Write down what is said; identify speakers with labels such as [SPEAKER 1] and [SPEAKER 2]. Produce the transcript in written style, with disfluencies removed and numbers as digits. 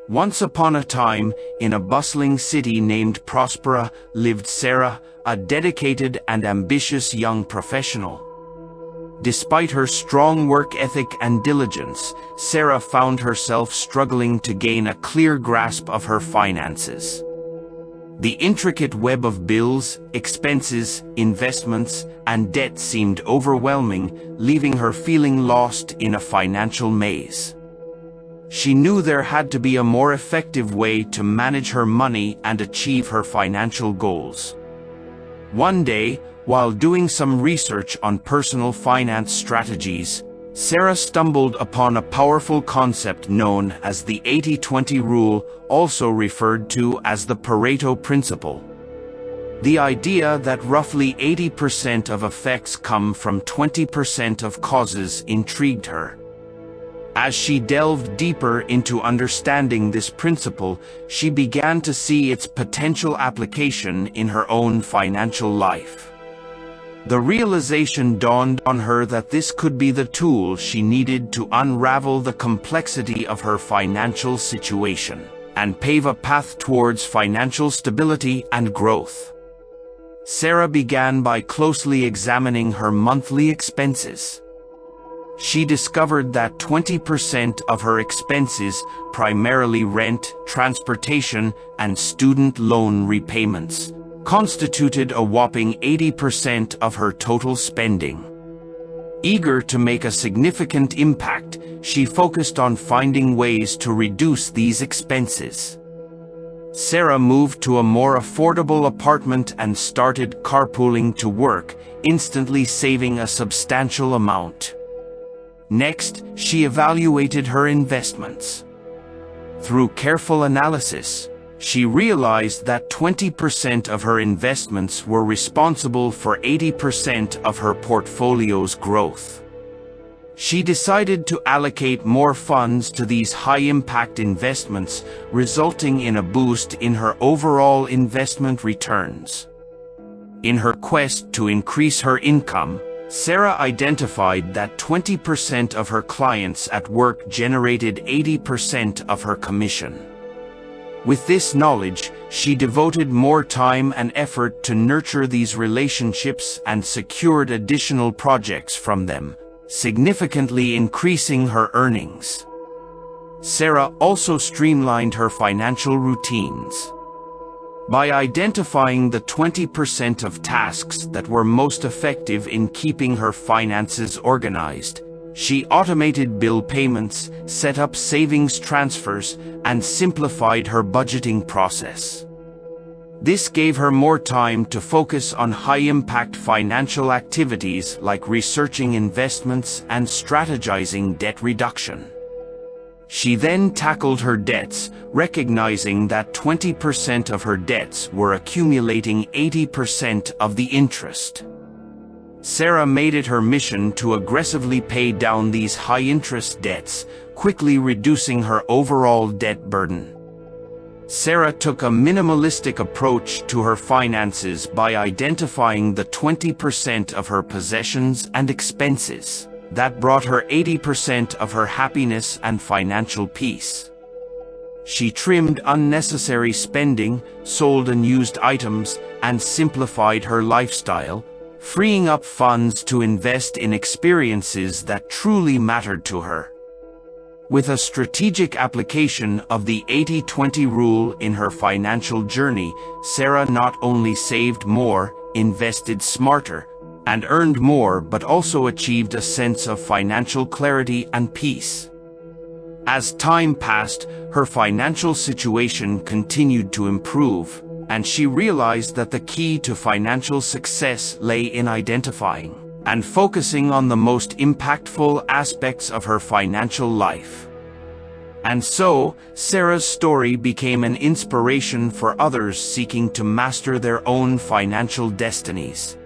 [SPEAKER 1] Once upon a time, in a bustling city named Prospera, lived Sarah, a dedicated and ambitious young professional. Despite her strong work ethic and diligence, Sarah found herself struggling to gain a clear grasp of her finances. The intricate web of bills, expenses, investments, and debt seemed overwhelming, leaving her feeling lost in a financial maze. She knew there had to be a more effective way to manage her money and achieve her financial goals. One day, while doing some research on personal finance strategies, Sarah stumbled upon a powerful concept known as the 80-20 rule, also referred to as the Pareto Principle. The idea that roughly 80% of effects come from 20% of causes intrigued her. As she delved deeper into understanding this principle, she began to see its potential application in her own financial life. The realization dawned on her that this could be the tool she needed to unravel the complexity of her financial situation and pave a path towards financial stability and growth. Sarah began by closely examining her monthly expenses. She discovered that 20% of her expenses, primarily rent, transportation, and student loan repayments, constituted a whopping 80% of her total spending. Eager to make a significant impact, she focused on finding ways to reduce these expenses. Sarah moved to a more affordable apartment and started carpooling to work, instantly saving a substantial amount. Next, she evaluated her investments. Through careful analysis, she realized that 20% of her investments were responsible for 80% of her portfolio's growth. She decided to allocate more funds to these high-impact investments, resulting in a boost in her overall investment returns. In her quest to increase her income, Sarah identified that 20% of her clients at work generated 80% of her commission. With this knowledge, she devoted more time and effort to nurture these relationships and secured additional projects from them, significantly increasing her earnings. Sarah also streamlined her financial routines. By identifying the 20% of tasks that were most effective in keeping her finances organized, she automated bill payments, set up savings transfers, and simplified her budgeting process. This gave her more time to focus on high-impact financial activities like researching investments and strategizing debt reduction. She then tackled her debts, recognizing that 20% of her debts were accumulating 80% of the interest. Sarah made it her mission to aggressively pay down these high-interest debts, quickly reducing her overall debt burden. Sarah took a minimalistic approach to her finances by identifying the 20% of her possessions and expenses that brought her 80% of her happiness and financial peace. She trimmed unnecessary spending, sold unused items, and simplified her lifestyle, freeing up funds to invest in experiences that truly mattered to her. With a strategic application of the 80-20 rule in her financial journey, Sarah not only saved more, invested smarter, and earned more but also achieved a sense of financial clarity and peace. As time passed, her financial situation continued to improve, and she realized that the key to financial success lay in identifying and focusing on the most impactful aspects of her financial life. And so, Sarah's story became an inspiration for others seeking to master their own financial destinies.